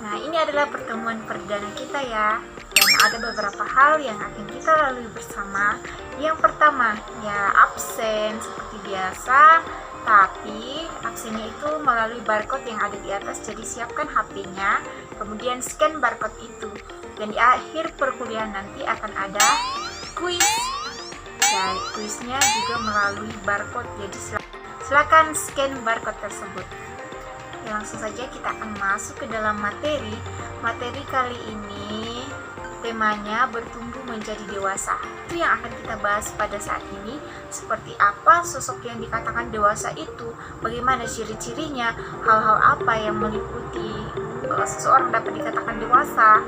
Nah, ini adalah pertemuan perdana kita ya. Dan ada beberapa hal yang akan kita lalui bersama. Yang pertama, ya absen seperti biasa, tapi absennya itu melalui barcode yang ada di atas. Jadi siapkan HP-nya, kemudian scan barcode itu. Dan di akhir perkuliahan nanti akan ada kuis. Ya, kuisnya juga melalui barcode. Jadi silakan scan barcode tersebut. Ya, langsung saja kita akan masuk ke dalam materi. Materi kali ini temanya bertumbuh menjadi dewasa. Itu yang akan kita bahas pada saat ini. Seperti apa sosok yang dikatakan dewasa itu, bagaimana ciri-cirinya, hal-hal apa yang meliputi seseorang dapat dikatakan dewasa.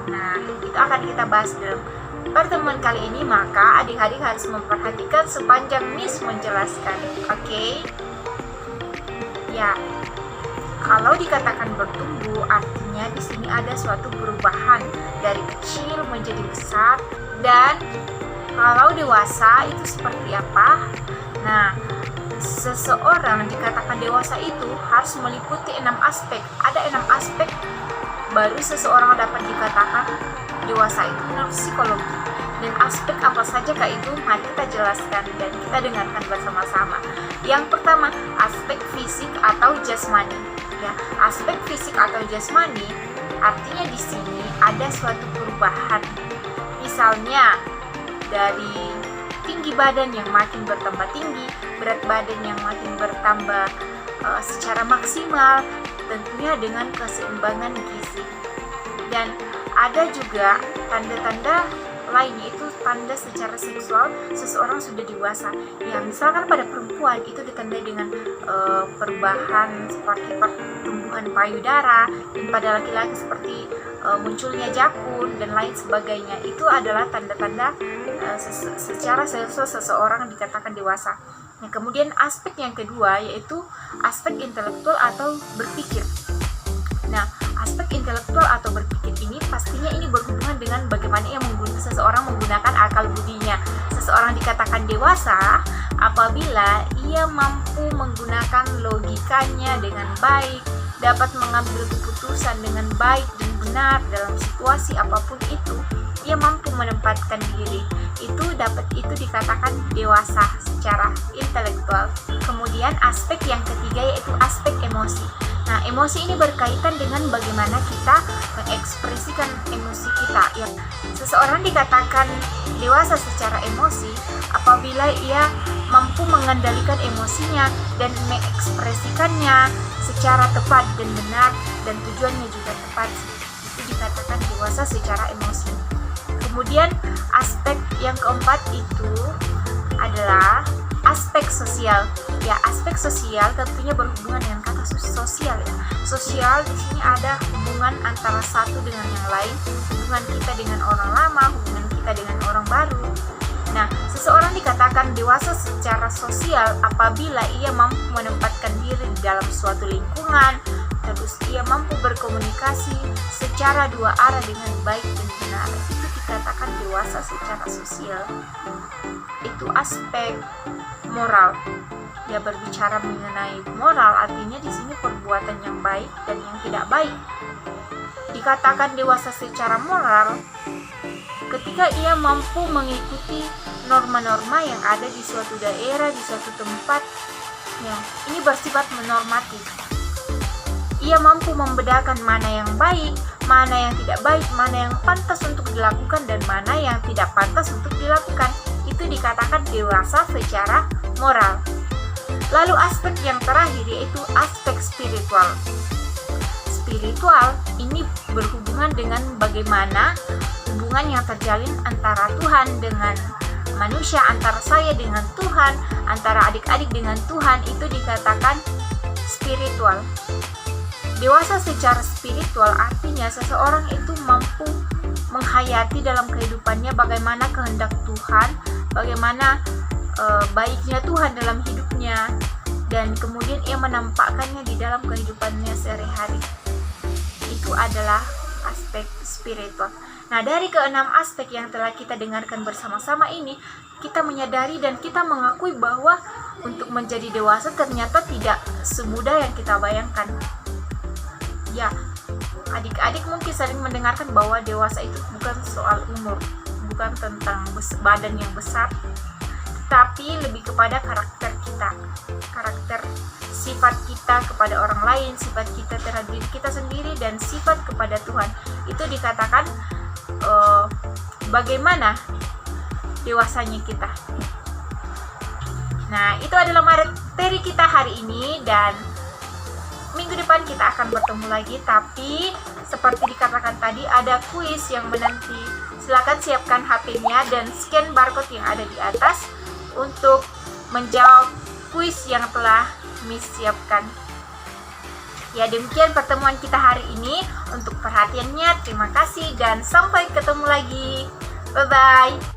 Nah, itu akan kita bahas dalam pertemuan kali ini. Maka adik-adik harus memperhatikan sepanjang Miss menjelaskan. Oke? Ya. Kalau dikatakan bertumbuh, artinya di sini ada suatu perubahan dari kecil menjadi besar. Dan kalau dewasa itu seperti apa? Nah, seseorang dikatakan dewasa itu harus meliputi 6 aspek. Ada 6 aspek baru seseorang dapat dikatakan dewasa itu menurut psikologi. Dan aspek apa saja kah itu? Mari kita jelaskan dan kita dengarkan bersama-sama. Yang pertama, aspek fisik atau jasmani. Ya, aspek fisik atau jasmani artinya di sini ada suatu perubahan. Misalnya dari tinggi badan yang makin bertambah tinggi, berat badan yang makin bertambah secara maksimal, tentunya dengan keseimbangan gizi. Dan ada juga tanda-tanda lainnya, itu tanda secara seksual seseorang sudah dewasa. Yang misalkan pada perempuan itu ditandai dengan perubahan seperti pertumbuhan payudara, dan pada laki-laki seperti munculnya jakun dan lain sebagainya. Itu adalah tanda-tanda secara seksual seseorang dikatakan dewasa. Nah, kemudian aspek yang kedua yaitu aspek intelektual atau berpikir. Nah, aspek intelektual atau berpikir ini pastinya ini berhubungan dengan bagaimana seseorang menggunakan akal budinya. Seseorang dikatakan dewasa apabila ia mampu menggunakan logikanya dengan baik, dapat mengambil keputusan dengan baik dan benar dalam situasi apapun itu, ia mampu menempatkan diri. Itu dikatakan dewasa secara intelektual. Kemudian aspek yang ketiga yaitu aspek emosi. Nah, emosi ini berkaitan dengan bagaimana kita mengekspresikan emosi kita. Ya, seseorang dikatakan dewasa secara emosi apabila ia mampu mengendalikan emosinya dan mengekspresikannya secara tepat dan benar, dan tujuannya juga tepat. Itu dikatakan dewasa secara emosi. Kemudian aspek yang keempat itu adalah aspek sosial. Ya, aspek sosial tentunya berhubungan dengan kata sosial ya. Sosial di sini ada hubungan antara satu dengan yang lain, hubungan kita dengan orang lama, hubungan kita dengan orang baru. Nah, seseorang dikatakan dewasa secara sosial apabila ia mampu menempatkan diri di dalam suatu lingkungan, terus ia mampu berkomunikasi secara dua arah dengan baik dan benar. Itu dikatakan dewasa secara sosial. Itu aspek moral. Ya, berbicara mengenai moral artinya di sini perbuatan yang baik dan yang tidak baik. Dikatakan dewasa secara moral ketika ia mampu mengikuti norma-norma yang ada di suatu daerah, di suatu tempat. Ya, ini bersifat normatif. Ia mampu membedakan mana yang baik, mana yang tidak baik, mana yang pantas untuk dilakukan dan mana yang tidak pantas untuk dilakukan. Itu dikatakan dewasa secara moral. Lalu aspek yang terakhir yaitu aspek spiritual. Spiritual ini berhubungan dengan bagaimana hubungan yang terjalin antara Tuhan dengan manusia, antara saya dengan Tuhan, antara adik-adik dengan Tuhan. Itu dikatakan spiritual. Dewasa secara spiritual artinya seseorang itu mampu menghayati dalam kehidupannya bagaimana kehendak Tuhan, bagaimana baiknya Tuhan dalam hidupnya, dan kemudian ia menampakkannya di dalam kehidupannya sehari-hari. Itu adalah aspek spiritual. Nah, dari keenam aspek yang telah kita dengarkan bersama-sama ini, kita menyadari dan kita mengakui bahwa untuk menjadi dewasa ternyata tidak semudah yang kita bayangkan. Ya, Adik-adik mungkin sering mendengarkan bahwa dewasa itu bukan soal umur, bukan tentang badan yang besar, tapi lebih kepada karakter kita, karakter sifat kita kepada orang lain, sifat kita terhadap diri kita sendiri, dan sifat kepada Tuhan. Itu dikatakan bagaimana dewasanya kita. Nah, itu adalah materi kita hari ini, dan minggu depan kita akan bertemu lagi. Tapi seperti dikatakan tadi, ada kuis yang menanti. Silakan siapkan HP-nya dan scan barcode yang ada di atas untuk menjawab kuis yang telah Miss siapkan. Ya, demikian pertemuan kita hari ini. Untuk perhatiannya, terima kasih dan sampai ketemu lagi. Bye-bye.